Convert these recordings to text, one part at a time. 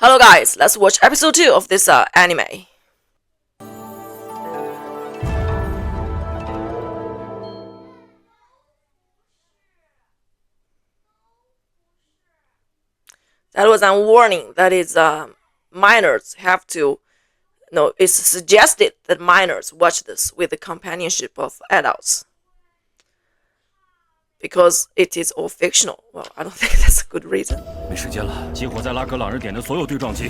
Hello guys, let's watch episode 2 of this anime. That was a warning that is minors have to it's suggested that minors watch this with the companionship of adults. Because it is all fictional. Well, I don't think that's a good reason.没时间了，激活在拉格朗日点的所有对撞机。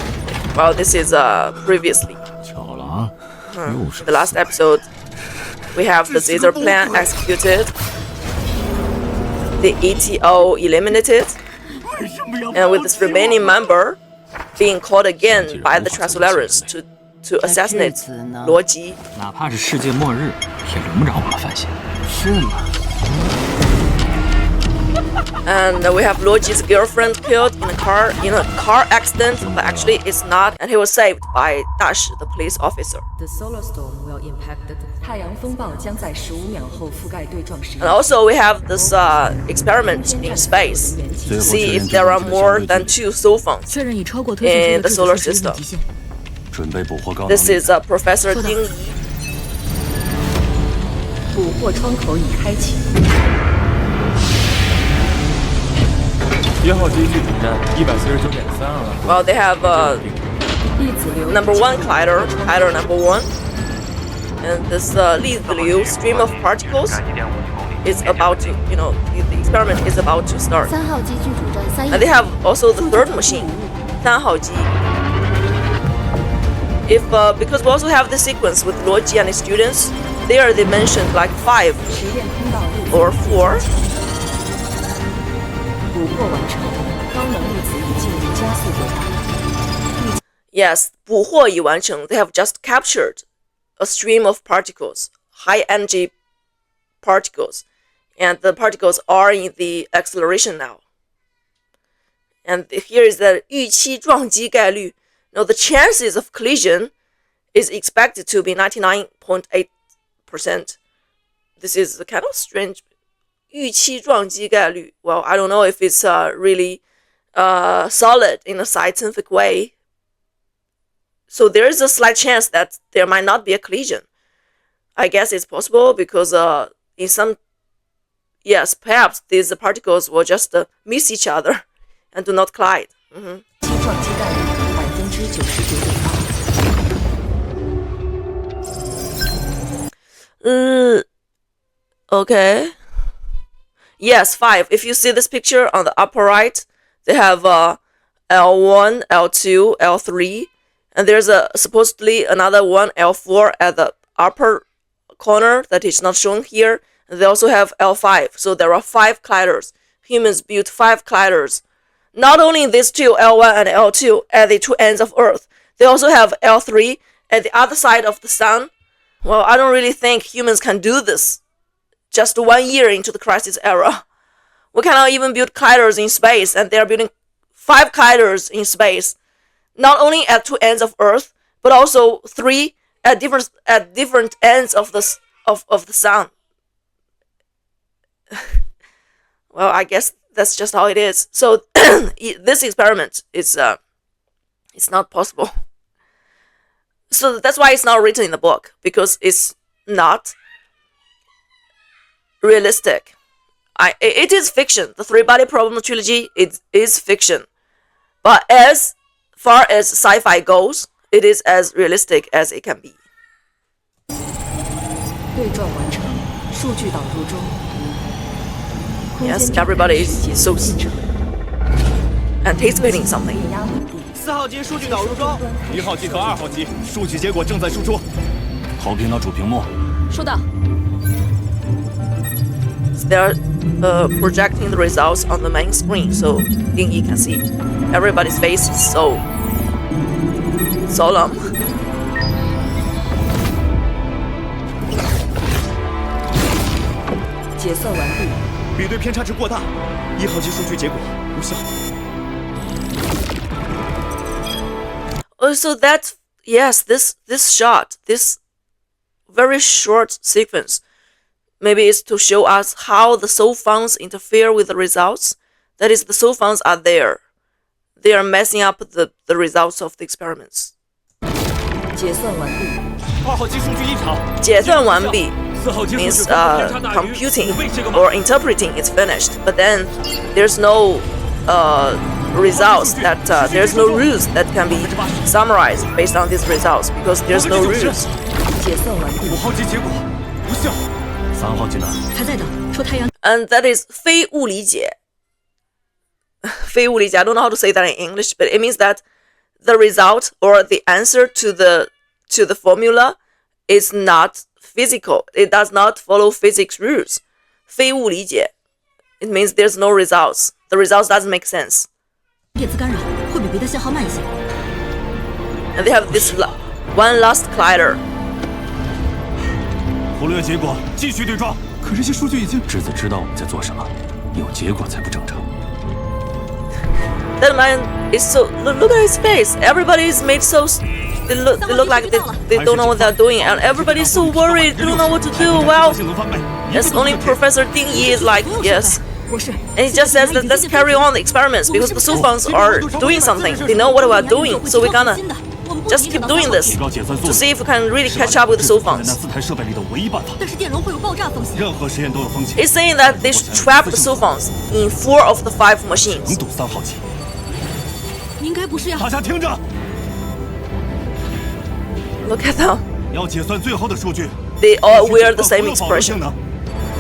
Well, this is previously. 巧了啊，The last episode, we have the Caesar plan executed, the ETO eliminated, and with this remaining member being called again by the Transolarians to assassinate 罗辑。哪怕是世界末日，也轮不着我们犯险。是吗？ And we have Loji's girlfriend killed in a car accident, but actually it's not, and he was saved by Dash, the police officer. The solar storm will impact the 太阳风暴将在15秒后覆盖对撞实验。 And also we have this experiment in space to see if there are more than 2 soul phones in the solar system. This is Professor Ding Yi. 捕获窗口已开启。 1号机距主站149.32了。 Well, they have number 1 collider number 1, and this 粒子流 stream of particles is about to, the experiment is about to start. 3号机距主站3 And they have also the third machine, 3号机. If because we also have the sequence with Loji and his students, there they mentioned like 5 or 4. 捕获完成，高能粒子已进入加速轨道。 Yes, 捕获已完成. They have just captured a stream of particles, high energy particles, and the particles are in the acceleration now. And here is the 预期撞击概率. Now the chances of collision is expected to be 99.8%. This is kind of strange. 预期撞击概率. Well, I don't know if it's really solid in a scientific way. So there is a slight chance that there might not be a collision. I guess it's possible because in some, yes, perhaps these particles will just miss each other and do not collide. 击撞击概率99.8%。 Okay. Yes, 5. If you see this picture on the upper right, they have L1, L2, L3, and there's supposedly another one, L4, at the upper corner that is not shown here. And they also have L5, so there are 5 colliders. Humans built 5 colliders. Not only these 2, L1 and L2, at the 2 ends of Earth, they also have L3 at the other side of the sun. Well, I don't really think humans can do this. Just 1 year into the crisis era. We cannot even build colliders in space, and they are building 5 colliders in space. Not only at 2 ends of Earth, but also 3 at different ends of the sun. Well, I guess that's just how it is. So this experiment is it's not possible. So that's why it's not written in the book, because it's not realistic. It is fiction. The 3-body problem trilogy is fiction. But as far as sci-fi goes, it is as realistic as it can be. 对撞完成，数据导入中。 Yes, everybody is so anticipating something. 4号机数据导入中，1号机和2号机数据结果正在输出。投屏到主屏幕。收到。 They're projecting the results on the main screen, so Ding Yi can see. Everybody's face is so solemn. 解算完毕。比对偏差值过大，1号机数据结果无效。 So that, yes, this shot, this very short sequence, maybe it's to show us how the soul phones interfere with the results. That is, the soul phones are there. they are messing up the results of the experiments. 结算完毕。2号机数据异常。解算完毕4号机数据 means 回复偏差大于 computing 5倍这个 or interpreting is finished, but then there's no results that there's no rules that can be summarized based on these results because there's no rules. 结算完毕。 5号机结果不效。3号机呢？还在等，说太阳。 And that is 非物理解。非物理解 I don't know how to say that in English, but it means that the result or the answer to the formula is not physical. It does not follow physics rules. 非物理解 it means there's no results. The results doesn't make sense. 电磁干扰会比别的信号慢一些。 And they have this one last collider. 忽略结果，继续对撞。可这些数据已经……质子知道我们在做什么，有结果才不正常。 That man is so look at his face. Everybody is made so they look like they don't know what they're doing, and everybody is so worried. They don't know what to do. Well, 性能翻倍。 yes, only Professor Ding Yi is like yes. 博士， And he just says that let's carry on the experiments because the Sufans are doing something. They know what we're doing, so we're gonna just keep doing this 提高检算速 to 度。 see if we can really catch up with the 在那 Sufans. 4台设备里的唯一办法。但是电容会有爆炸风险。任何实验都有风险。 He's saying that they should trap the Sufans in 4 of the 5 能 machines. 堵3号机。 应该不是要。大家听着， Look at them. 要解算最后的数据。 They all 必须 wear 解 the 放 same 所有保留性 expression. 能，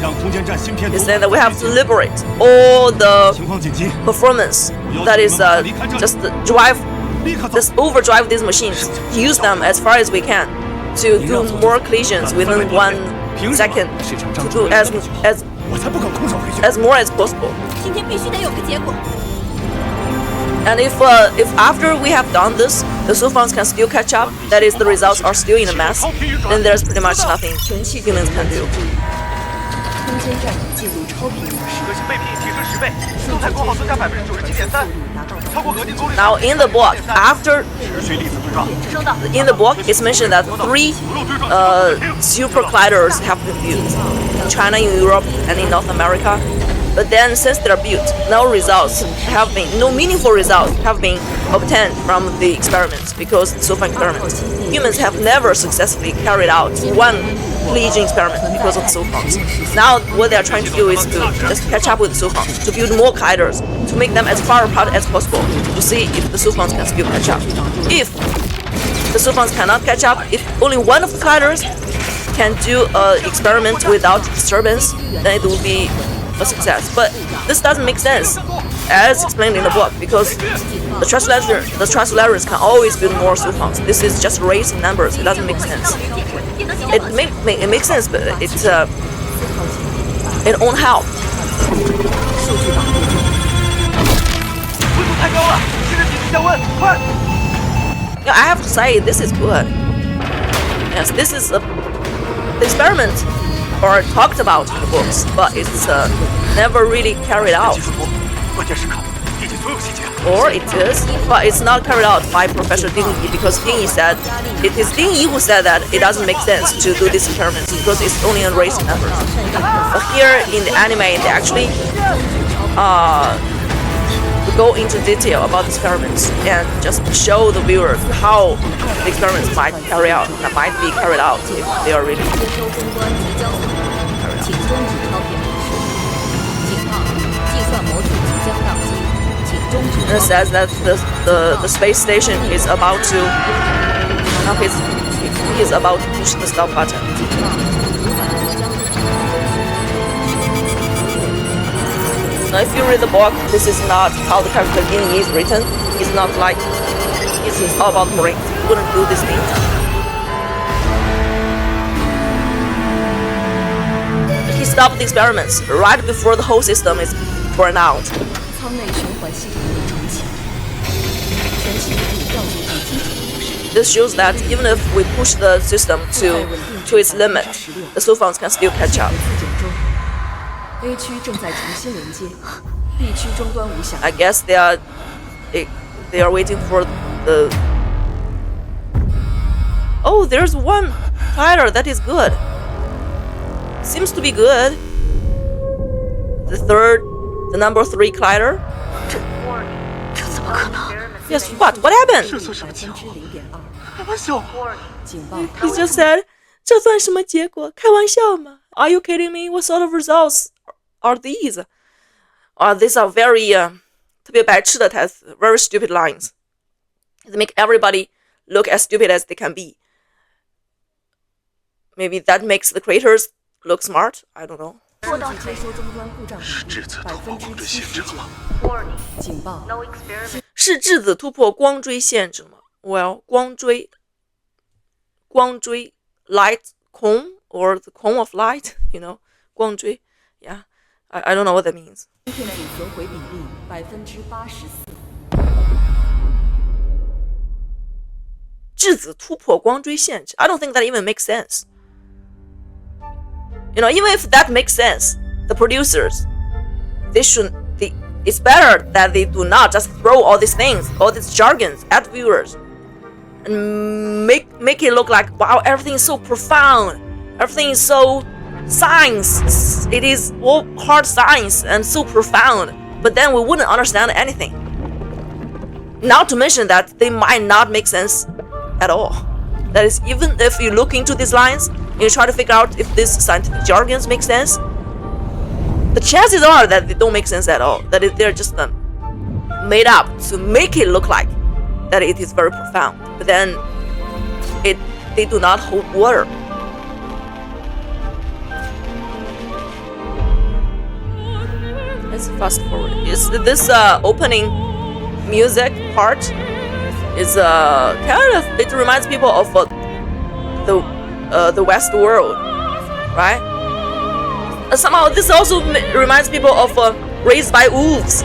让空间站芯片 He's 图 saying that we have to liberate all the 情况紧急， performance that is just drive, just overdrive these machines, use them as far as we can to do more collisions within 1 second, to do as 我才不敢空手回去。 as more as possible. 今天必须得有个结果。 And if after we have done this, the Sufans can still catch up, that is the results are still in a mess, then there's pretty much nothing humans can do. 空间站进入超频模式，可信倍比提升10倍，动态功耗增加97.3%，超过核定功率。 Now in the book, after 持续粒子对撞，收到。 in the book, it's mentioned that 3 super colliders have been built in China, in Europe, and in North America. But then, since they're built, no meaningful results have been obtained from the experiments because the Sufan experiments. Humans have never successfully carried out one collision experiment because of the Sufans. Now, what they're trying to do is to just catch up with the Sufans, to build more colliders, to make them as far apart as possible, to see if the Sufans can still catch up. If the Sufans cannot catch up, if only one of the colliders can do an experiment without disturbance, then it will be a success. But this doesn't make sense, as explained in the book, because the translators can always build more Sufans. This is just raising numbers. It doesn't make sense. It makes sense, but it won't help. 温度太高了，现在紧急降温，快！ Yeah, I have to say this is good. Yes, this is the experiment or talked about in the books, but it's never really carried out. 技术部，关键时刻记起所有细节。 Or it is, but it's not carried out by Professor Ding Yi because Ding Yi said it is Ding Yi who said that it doesn't make sense to do these experiments because it's only on raising numbers. But here in the anime, they actually go into detail about the experiments and just show the viewers how the experiments might be carried out if they are really. 接收终端即将送达，请终止超频模式。警告：计算模组即将宕机，请终止 And it 超频。 says that the space station is about to he is about to push the stop button. 警告：无法即将送达。 Now, if you read the book, this is not how the character Ding Yi is written. It's not like it's all about brain. He wouldn't do this thing. He stopped the experiments right before the whole system is burned out. 舱内循环系统已重启，全系统调入至基础模式。 This shows that even if we push the system to its limit, the Sufans can still catch up. 自检中 A 区正在重新连接 ，B 区终端无响。 I guess they are waiting for the. Oh, there's one collider that is good. Seems to be good. The number 3 collider. 这怎么可能？ Yes, what? What happened? 这算什么结果？开玩笑吗？警报， He just said, 这算什么结果？开玩笑吗？ Are you kidding me? What sort of results are these? These are very 特别白痴的台词 very stupid lines. They make everybody look as stupid as they can be. Maybe that makes the creators look smart. I don't know. 接收终端故障是质子突破光追限制了吗？警报，是质子突破光锥限制吗 ？Well, 光锥 light cone or the cone of light, you know, 光锥 Yeah, I don't know what that means. 芯片组损毁比例84%。质子突破光锥限制 I don't think that even makes sense. You know, even if that makes sense, the producers, it's better that they do not just throw all these things, all these jargons at viewers and make it look like, wow, everything is so profound, everything is so science, it is all hard science and so profound, but then we wouldn't understand anything. Not to mention that they might not make sense at all. That is, even if you look into these lines and you try to figure out if these scientific jargons make sense, the chances are that they don't make sense at all. That they're just made up to make it look like that it is very profound. But then they do not hold water. Let's fast forward. Is this opening music part is kind of, it reminds people of the West world, right? Somehow this also reminds people of Raised by Wolves,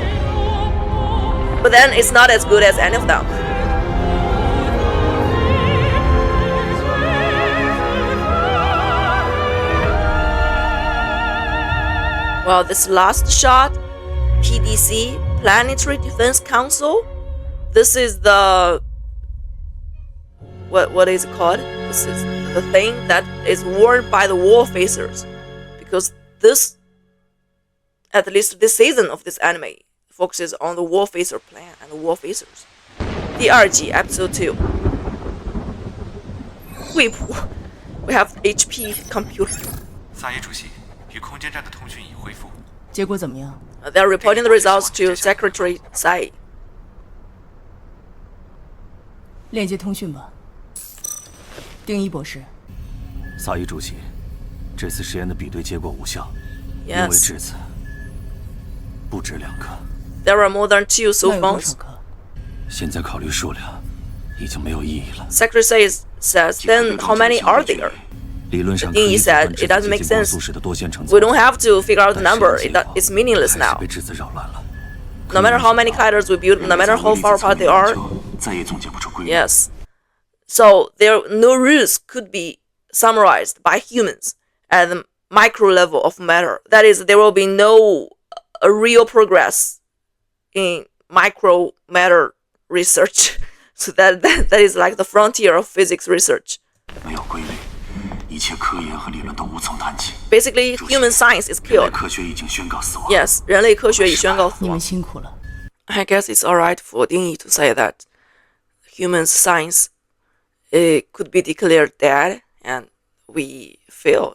but then it's not as good as any of them. Well, this last shot, PDC, Planetary Defense Council. This is the what is it called? This is the thing that is worn by the wall facers, because this, at least this season of this anime, focuses on the wall facer plan and the wall facers. 第二季 Episode 2. 惠普 We have HP computer. 萨耶主席与空间站的通讯已恢复。结果怎么样？ They're reporting the results to Secretary Tsai. 链接通讯吧。丁一博士，萨伊主席，这次实验的比对结果无效，因为 Yes, 质子不止2颗。 there are more than 2 so 那有多 phones. 少颗？现在考虑数量已经没有意义了。 Secretary says, then how many are there? 理论上可 Ding 以 Yi 计算 said 质 it doesn't 子 make 接近光 sense. 速时的多线程 We 组， don't have to figure out the 但实 number. 验结果 It's meaningless 还是 now. 被质子扰乱了。 No matter how many colliders we build, no matter how far apart they are, 再也总结不出规律。 yes. So there no rules could be summarized by humans at the micro level of matter. That is, there will be no real progress in micro matter research. So that is like the frontier of physics research. 没有规律，一切科研和理论都无从谈起。 Basically, human science is 人类 killed. 科学已经宣告死亡。 Yes, 人类科学已宣告死你们亡。辛苦了。 I guess it's alright for Ding Yi to say that human science it could be declared dead and we failed.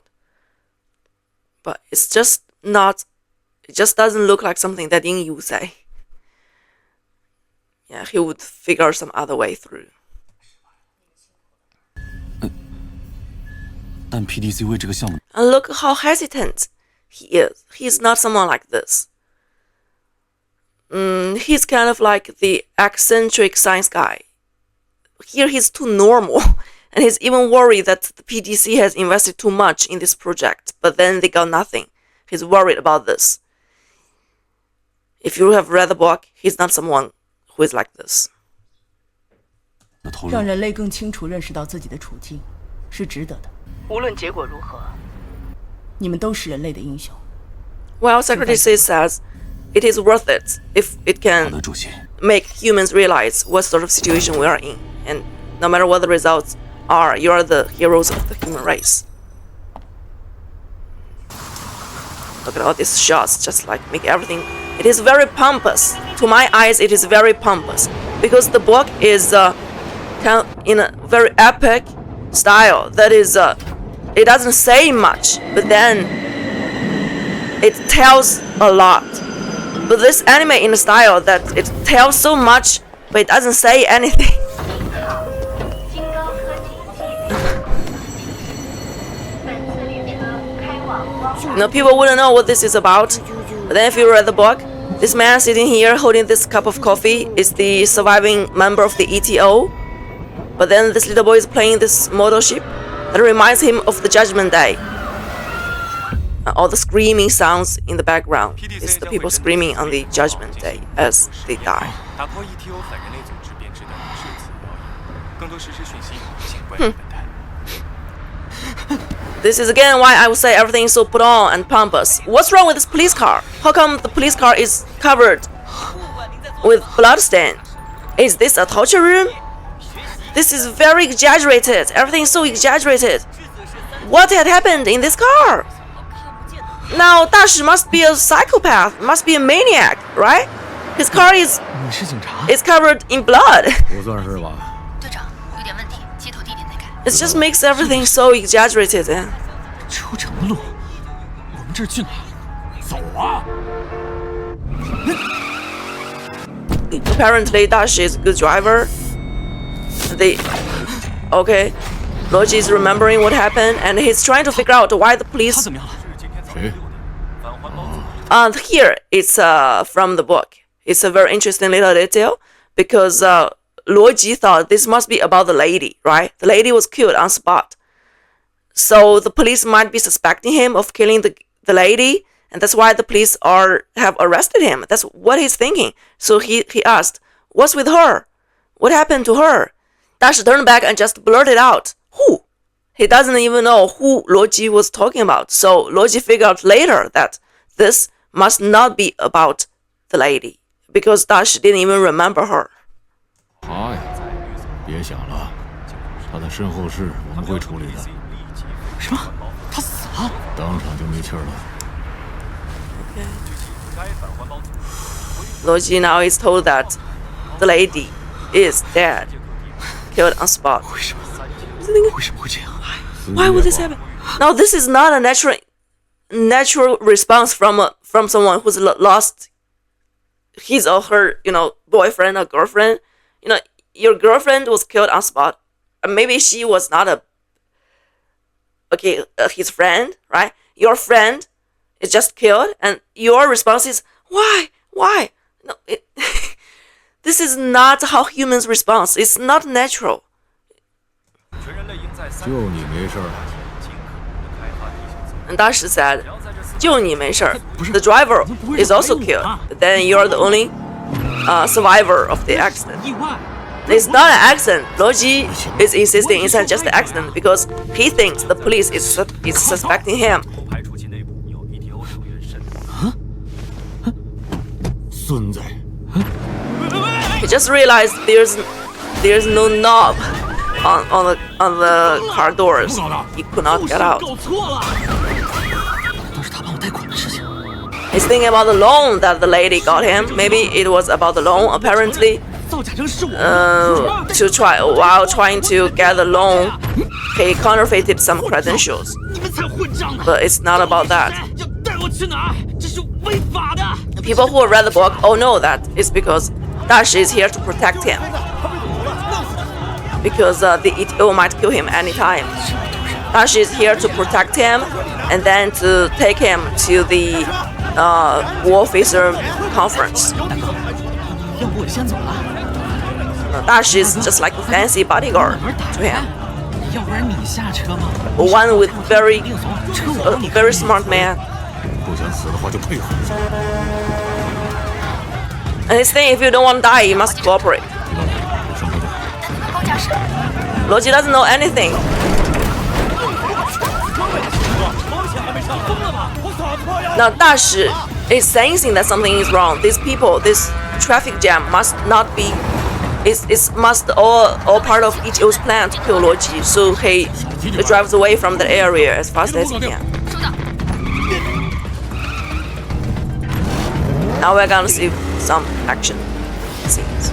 But it's just not, it just doesn't look like something that Ding Yi would say. Yeah, he would figure some other way through. 但 PDC 为这个项目 And look how hesitant he is. He's not someone like this. He's kind of like the eccentric science guy. Here he's too normal, and he's even worried that the PDC has invested too much in this project, but then they got nothing. He's worried about this. If you have read the book, he's not someone who is like this. 的投入让人类更清楚认识到自己的处境，是值得的。无论结果如何，你们都是人类的英雄。 Well, Secretary says it is worth it if it 好 can 的，主席。 make humans realize what sort of situation we are in, and no matter what the results are, you are the heroes of the human race. Look at all these shots, just like make everything. It is very pompous. To my eyes, it is very pompous. because the book is kind of in a very epic style. That is, it doesn't say much, but then it tells a lot. But this anime in a style that it tells so much, but it doesn't say anything. People wouldn't know what this is about. But then if you read the book, this man sitting here holding this cup of coffee is the surviving member of the ETO. But then this little boy is playing this model ship that reminds him of the Judgment Day. All the screaming sounds in the background is the people screaming on the Judgment Day as they die. This is again why I would say everything is so put on and pompous. What's wrong with this police car? How come the police car is covered with bloodstain? Is this a torture room? This is very exaggerated. Everything is so exaggerated. What had happened in this car? Now Dashi must be a psychopath, must be a maniac, right? His car is covered in blood. It just makes everything so exaggerated. Apparently, Dashi is a good driver. Okay, Loji is remembering what happened, and he's trying to figure out why the police. And here it's from the book. It's a very interesting little detail because Luoji thought this must be about the lady, right? The lady was killed on spot. So the police might be suspecting him of killing the lady, and that's why the police have arrested him. That's what he's thinking. So he asked, what's with her? What happened to her? Dashi turned back and just blurted out, who? He doesn't even know who Luoji was talking about. So Luoji figured out later that this must not be about the lady because Dashi didn't even remember her. 好呀，别想了，他的身后事我们会处理的。什么？他死了？当场就没气儿了。Luoji now is told that the lady is dead, killed on spot. 为什么会这样？ Why would this happen? Now this is not a natural response from someone who's lost his or her, boyfriend or girlfriend. Your girlfriend was killed on spot. Maybe she was not his friend, right? Your friend is just killed, and your response is why? No, this is not how humans respond. It's not natural. 就你没事儿。 And Dashi said, 就你没事儿. The driver is also killed. Then you're the only survivor of the accident. It's not an accident. Luoji is insisting it's not just an accident because he thinks the police is suspecting him. 孙子。 He just realized there's no knob on the car doors. He could not get out. 都是他帮我贷款的事情。 He's thinking about the loan that the lady got him. Maybe it was about the loan. Apparently, while trying to get the loan, he counterfeited some credentials. But it's not about that. People who read the book all know that it's because Dashi is here to protect him. Because the ETO might kill him anytime. Dashi is here to protect him and then to take him to the War Officer Conference. 要不我先走了。 Dashi is just like a fancy bodyguard to him. 要不然你下车嘛。 One with very smart man. 不想死的话就配合。 And he's saying if you don't want to die, you must cooperate. 知道了，我上车去。 Luoji doesn't know anything. Now Dashi is sensing that something is wrong. These people, this traffic jam must not be. It must all part of ETO's plan to kill Luoji. So he drives away from the area as fast as he can. Now we're gonna see some action scenes.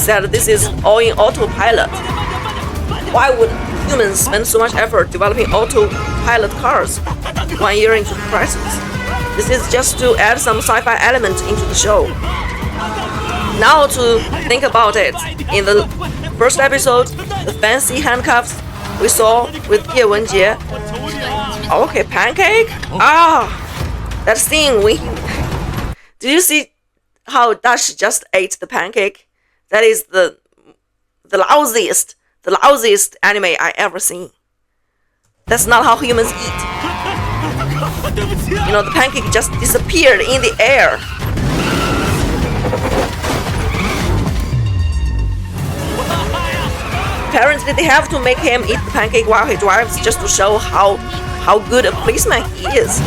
said this is all in autopilot. Why would humans spend so much effort developing autopilot cars 1 year into the crisis? This is just to add some sci-fi element into the show. Now to think about it, in the first episode, the fancy handcuffs we saw with Ye Wenjie. Okay, pancake? That scene when did you see how Dash just ate the pancake? That is the lousiest anime I ever seen. That's not how humans eat. You know, the pancake just disappeared in the air. Apparently they have to make him eat the pancake while he drives just to show how good a policeman he is.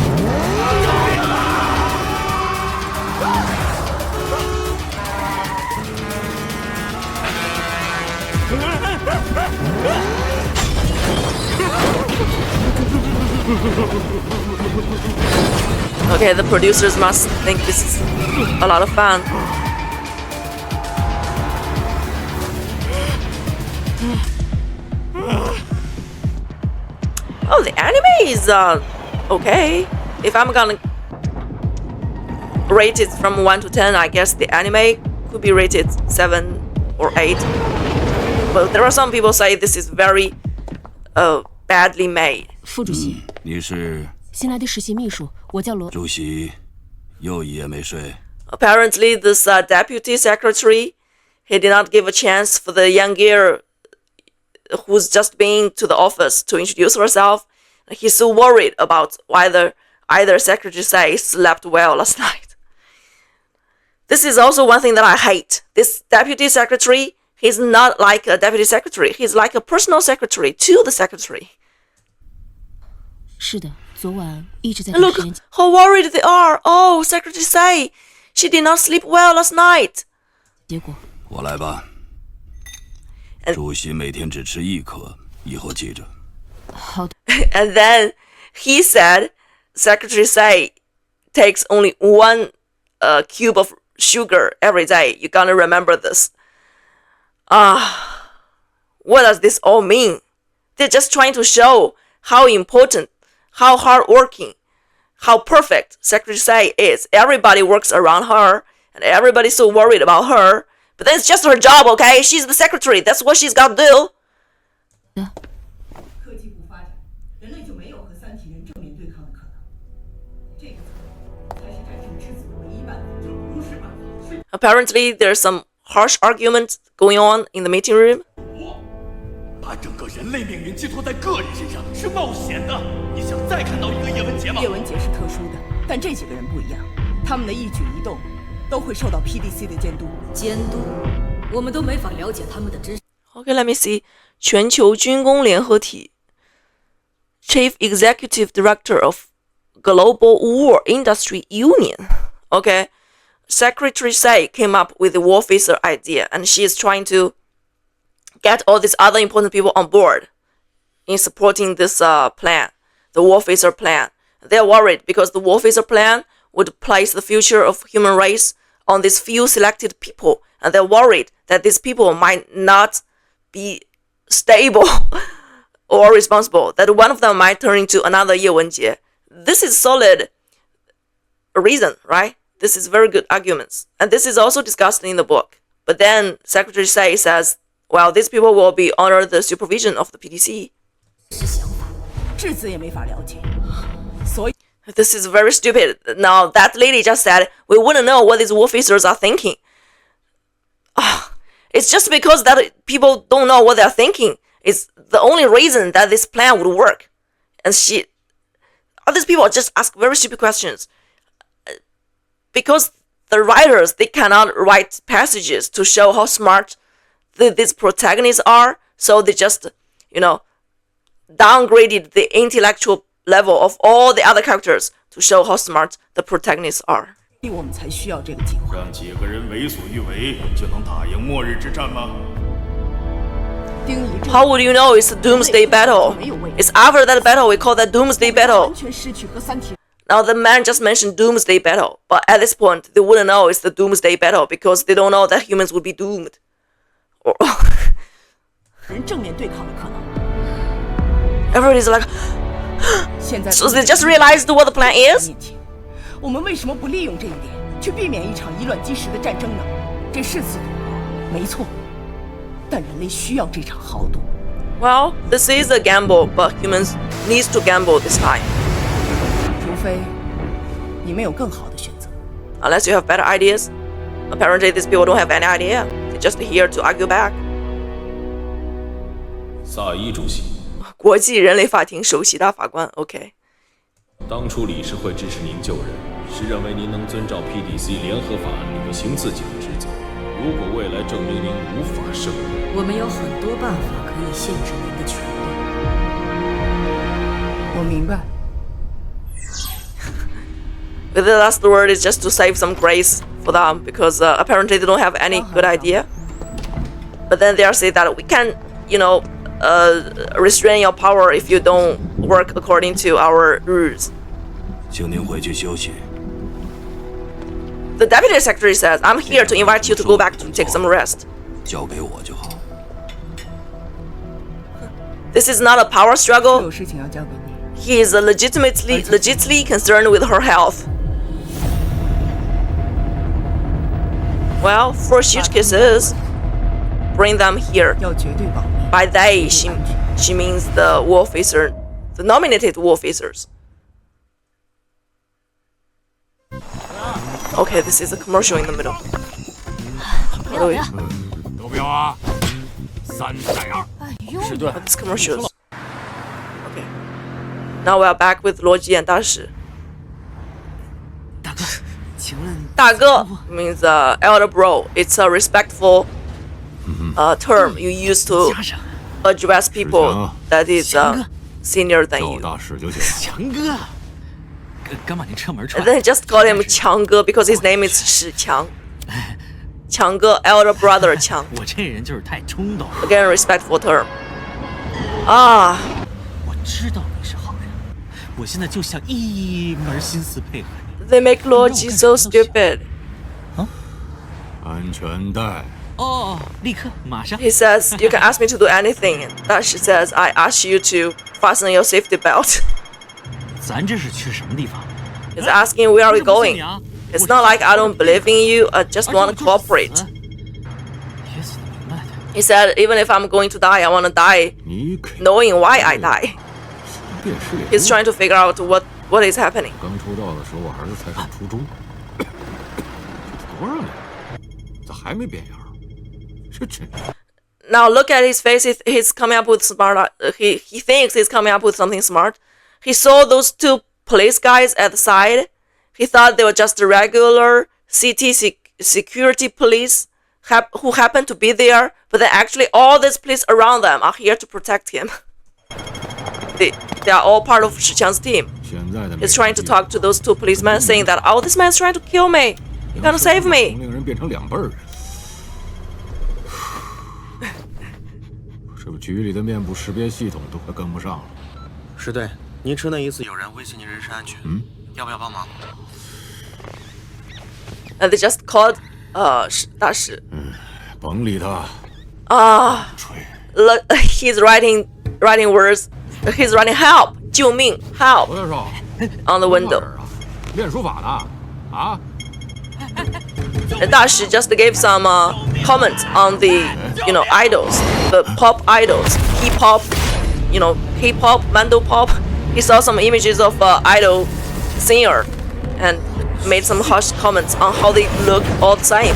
Okay, the producers must think this is a lot of fun. Oh, the anime is okay. If I'm gonna rate it from 1 to 10, I guess the anime could be rated 7 or 8. But there are some people say this is very badly made. 副主席，你是新来的实习秘书，我叫罗。主席，又一夜没睡。 Apparently, this deputy secretary, he did not give a chance for the young girl who's just been to the office to introduce herself. He's so worried about whether either secretary say slept well last night. This is also one thing that I hate. This deputy secretary, he's not like a deputy secretary. He's like a personal secretary to the secretary. 是的，昨晚一直在 Look 跟时间 how worried they are. Oh, secretary say she did not sleep well last night. 结果我来吧。主席每天只吃1颗，以后记着。好的。 And then he said, secretary say takes only 1 cube of sugar every day. You're gonna remember this. What does this all mean? They're just trying to show how important, how hardworking, how perfect Secretary Say is. Everybody works around her, and everybody's so worried about her. But then it's just her job, okay? She's the secretary. That's what she's got to do. 科技不发展，人类就没有和三体人正面对抗的可能。这个才是战胜质子的唯一办法。这不是办法。 Apparently, there's some harsh argument going on in the meeting room. 把整个人类命运寄托在个人身上是冒险的。你想再看到一个叶文洁吗？叶文洁是特殊的，但这几个人不一样，他们的一举一动都会受到 PDC 的监督。监督，我们都没法了解他们的真。 Okay, let me see. 全球军工联合体 Chief Executive Director of Global War Industry Union. Okay, Secretary Say came up with the Warfacer idea, and she is trying to get all these other important people on board in supporting this plan, the Warfacer plan. They're worried because the Warfacer plan would place the future of human race on these few selected people, and they're worried that these people might not be stable or responsible, that one of them might turn into another Ye Wenjie. This is solid reason, right? This is very good arguments. And this is also discussed in the book. But then Secretary Say says, well, these people will be under the supervision of the PDC. 质子也没法了解，所以 This is very stupid. Now, that lady just said, we wouldn't know what these warfacers are thinking. It's just because that people don't know what they're thinking. It's the only reason that this plan would work. And all these people just ask very stupid questions. Because the writers, they cannot write passages to show how smart these protagonists are. So they just, downgraded the intellectual level of all the other characters to show how smart the protagonists are. 我们才需要这个计划。让几个人为所欲为，就能打赢末日之战吗？ 丁仪这 How would you know it's a doomsday battle? It's after that battle we call that doomsday battle. 完全失去和三体 Now the man just mentioned doomsday battle, but at this point they wouldn't know it's the doomsday battle because they don't know that humans would be doomed. 人正面对抗的可能。 Everybody's like, 现在 so they just realized what the plan is? 面前，我们为什么不利用这一点，去避免一场以卵击石的战争呢？这是次赌博，没错，但人类需要这场豪赌。 Well, this is a gamble, but humans needs to gamble this time. 除非你们有更好的选择。 Unless you have better ideas. Apparently, these people don't have any idea. They're just here to argue back. 萨伊主席，国际人类法庭首席大法官 ，OK。 当初理事会支持您救人，是认为您能遵照 PDC 联合法案履行自己的职责。如果未来证明您无法胜任，我们有很多办法可以限制您的权利。我明白。 But the last word is just to save some grace for them because apparently they don't have any good idea. But then they are saying that we can, restrain your power if you don't work according to our rules. 请您回去休息。 The deputy secretary says, I'm here to invite you to go back to take some rest. 交给我就好。 This is not a power 有 struggle. 事情要交给你。 He is legitimately concerned with her health. Well, 4 suitcases. Bring them here. 要绝对保密。 By they, she means the war officer, the nominated war officers. Okay, this is a commercial in the middle. How do we? 投票啊！3带2。是对。 These commercials. Okay. Now we are back with 罗辑 and 大使。大哥，请问大哥 means elder bro. It's a respectful term you use to 加上 address people that is senior than 叫我 you. 大使就行。强哥，刚把您车门踹 And。then just call him 强哥 because his name is 史强。强哥 elder brother 强。我这人就是太冲动。 Again, respectful term. Ah, 我知道你是好人，我现在就想一门心思配合你。 they make 逻辑 so stupid. 安全带。哦，立刻，马上。 He says, you can ask me to do anything. Dashi says, I ask you to fasten your safety belt. 咱这是去什么地方？ He's asking, where are we 我怎么不信 going? 你啊 It's not like I don't believe in you, I just 而且 want 我 to 就是 cooperate. 死也死得明白的。 He said, even if I'm going to die, I want to die 你给 knowing why I die. 电视里 He's trying to figure out what is happening. 刚出道的时候，我儿子才上初中，多少年了，咋还没变样？这真是。 Now look at his face. He's coming up with smart. He thinks he's coming up with something smart. He saw those 2 police guys at the side. He thought they were just regular city security police who happened to be there. But then actually all these police around them are here to protect him. They are all part of 史强's team. 现在的 He's trying to talk to those 2 policemen, saying that, oh, this man's trying to kill me. He's gonna save 能 me. 令人变成2辈儿人。这不局里的面部识别系统都快跟不上了。师队，您车内疑似有人威胁您人身安全，要不要帮忙？ And they just called 大使。甭理他。吹。 Look, he's writing words. He's writing help, 救命 help 我就说 on the window. 练书法的啊。 And 大使 just gave some comments on the idols, the pop idols, K-pop, K-pop, Mandopop. He saw some images of idol singer and made some harsh comments on how they look all the same.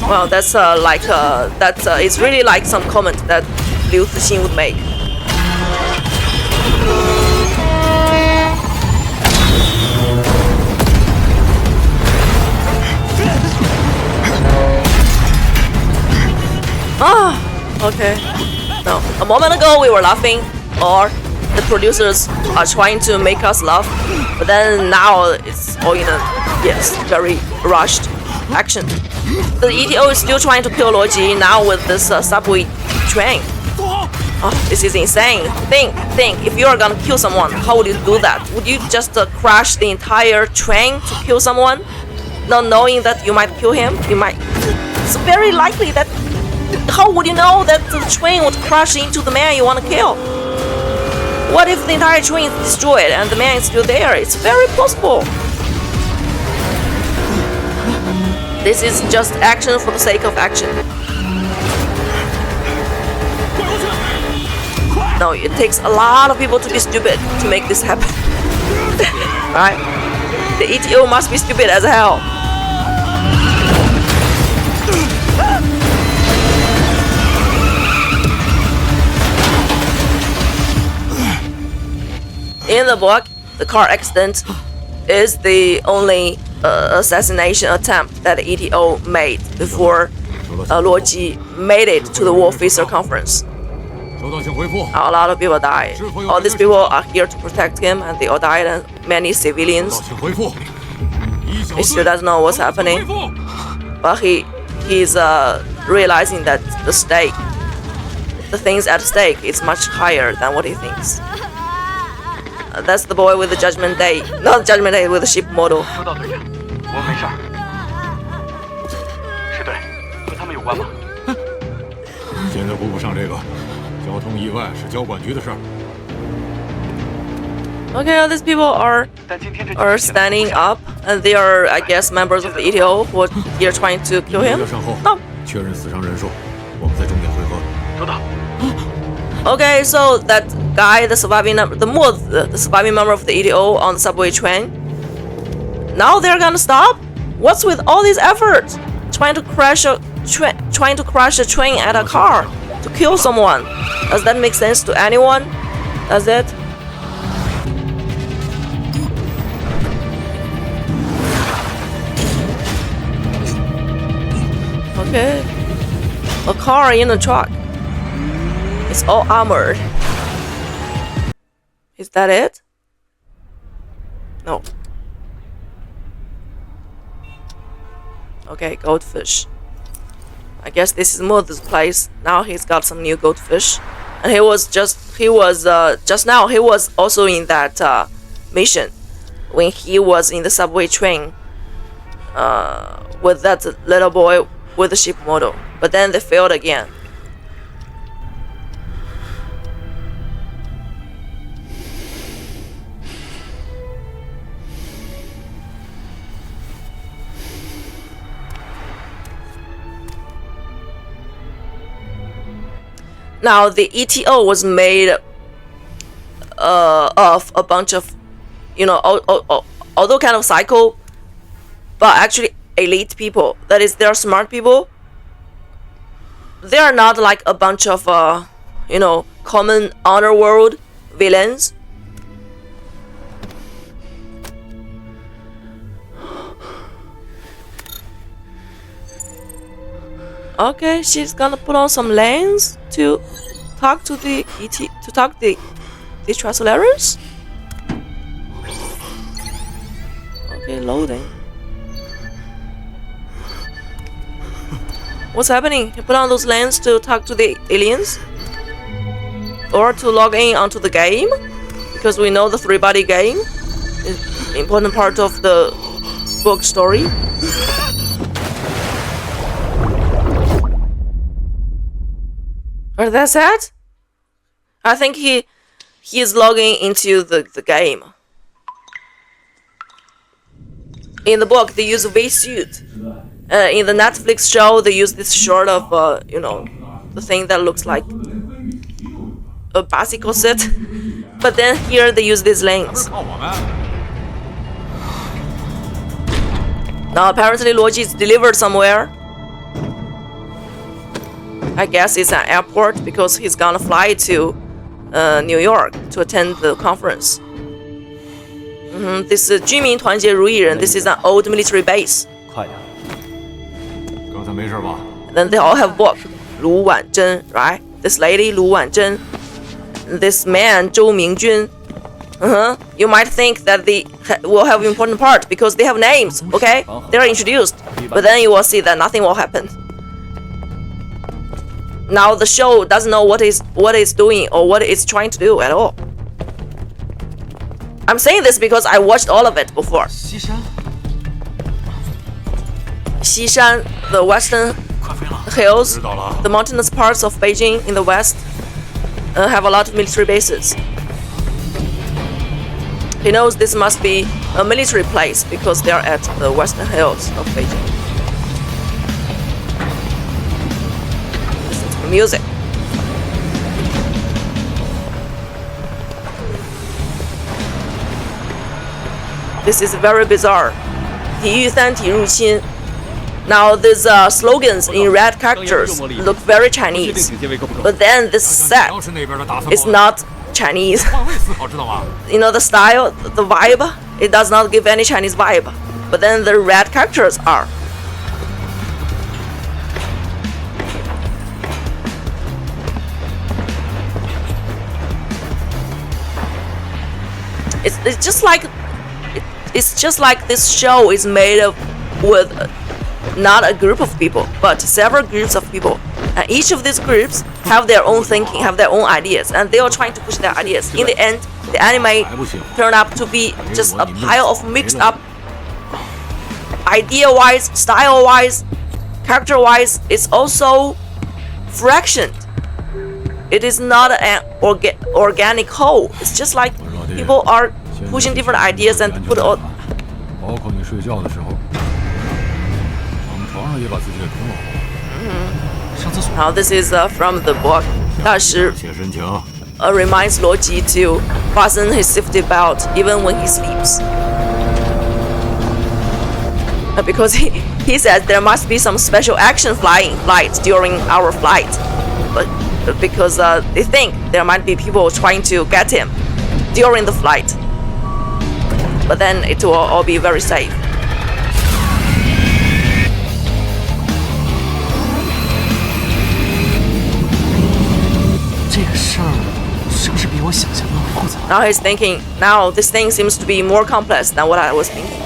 Well, that's it's really like some comment that Liu Zixin would make. Okay. No, a moment ago we were laughing, or the producers are trying to make us laugh, but then now it's all in a very rushed action. The ETO is still trying to kill Luoji now with this subway train. This is insane. Think, if you are gonna kill someone, how would you do that? Would you just crash the entire train to kill someone? Not knowing that you might kill him? It's very likely that how would you know that the train would crash into the man you want to kill? What if the entire train is destroyed and the man is still there? It's very possible. This is just action for the sake of action. No, it takes a lot of people to be stupid to make this happen. Right? The ETO must be stupid as hell. In the book, the car accident is the only assassination attempt that the ETO made before Luo Ji made it to the War Officer Conference. A lot of people died. All these people are here to protect him, and they all died, and many civilians. He still doesn't know what's happening, but he's realizing that the things at stake is much higher than what he thinks. That's the boy with the Judgment Day, not Judgment Day, with the ship model. 收到，队长，我没事儿。是队，和他们有关吗？现在顾不上这个，交通意外是交管局的事儿。Okay, these people are standing up, and they are, I guess, members of the ETO who are here trying to kill him. No. 确认死伤人数，我们在终点汇合。收到。 Okay, so that guy, the surviving member of the ETO on the subway train. Now they're gonna stop? What's with all these efforts? Trying to crash a train at a car to kill someone. Does that make sense to anyone? Does it? Okay. A car in a truck. It's all armored. Is that it? No. Okay, goldfish. I guess this is Mother's place. Now he's got some new goldfish. And he was also in that mission when he was in the subway train with that little boy with the ship model. But then they failed again. Now the ETO was made of a bunch of, although kind of psycho, but actually elite people. That is, they are smart people. They are not like a bunch of, common honor world villains. Okay, she's gonna put on some lens to talk to the translators. Okay, loading. What's happening? You put on those lenses to talk to the aliens? Or to log in onto the game? Because we know the 3-body game is an important part of the book story. Or that's it? I think he is logging into the game. In the book, they use a V-suit. In the Netflix show, they use this sort of, the thing that looks like a bicycle set. But then here they use these lanes. Now apparently Luo Ji is delivered somewhere. I guess it's an airport because he's gonna fly to New York to attend the conference. This is 居民团结如一人. This is an old military base. 快点。刚才没事吧？ Then they all have book. 卢婉珍, right? This lady, 卢婉珍. This man, 周明君. You might think that they will have an important part because they have names, okay? They are introduced. But then you will see that nothing will happen. Now the show doesn't know what it's doing or what it's trying to do at all. I'm saying this because I watched all of it before. Xishan, the Western hills, the mountainous parts of Beijing in the west have a lot of military bases. He knows this must be a military place because they are at the western hills of Beijing. Listen to the music. This is very bizarre. 体育三体入侵. Now these slogans in red characters look very Chinese, but then this set is not Chinese. You know the style, the vibe, it does not give any Chinese vibe, but then the red characters are. It's just like this show is made of with not a group of people, but several groups of people, and each of these groups have their own thinking, have their own ideas, and they are trying to push their ideas. In the end, the anime turned up to be just a pile of mixed up idea-wise, style-wise, character-wise. It's also fractioned. It is not an organic whole. It's just like people are pushing different ideas and put all. Now this is from the book. 大师 reminds Luo Ji to fasten his safety belt even when he sleeps. Because he says there must be some special action flight during our flight, but because they think there might be people trying to get him during the flight. But then it will all be very safe. Now he's thinking, now this thing seems to be more complex than what I was thinking.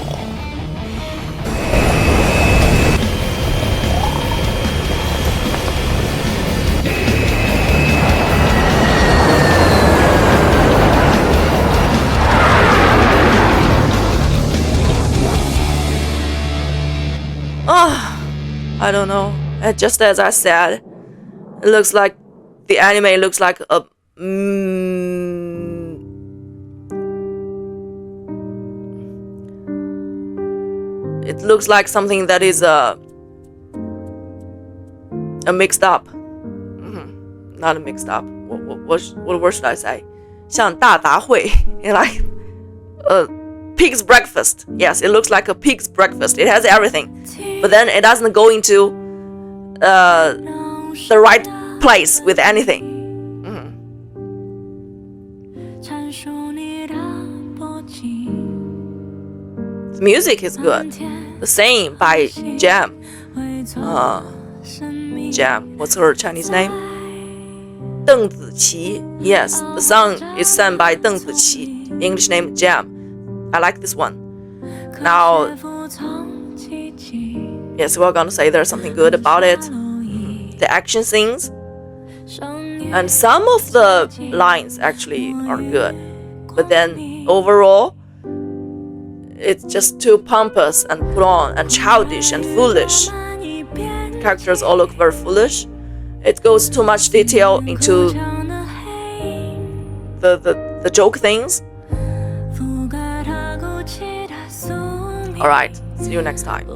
I don't know. Just as I said, it looks like the anime looks like a it looks like something that is a mixed up. Not a mixed up. What word should I say? 像大杂烩, like pig's breakfast. Yes, it looks like a pig's breakfast. It has everything, but then it doesn't go into the right place with anything. The music is good. The same by Jam. Jam. What's her Chinese name? Deng Ziqi. Yes, the song is sung by Deng Ziqi. English name Jam. I like this one. Now, yes, we're gonna say there's something good about it. The action scenes and some of the lines actually are good, but then overall, it's just too pompous and put on and childish and foolish. The characters all look very foolish. It goes too much detail into the joke things. Alright, see you next time.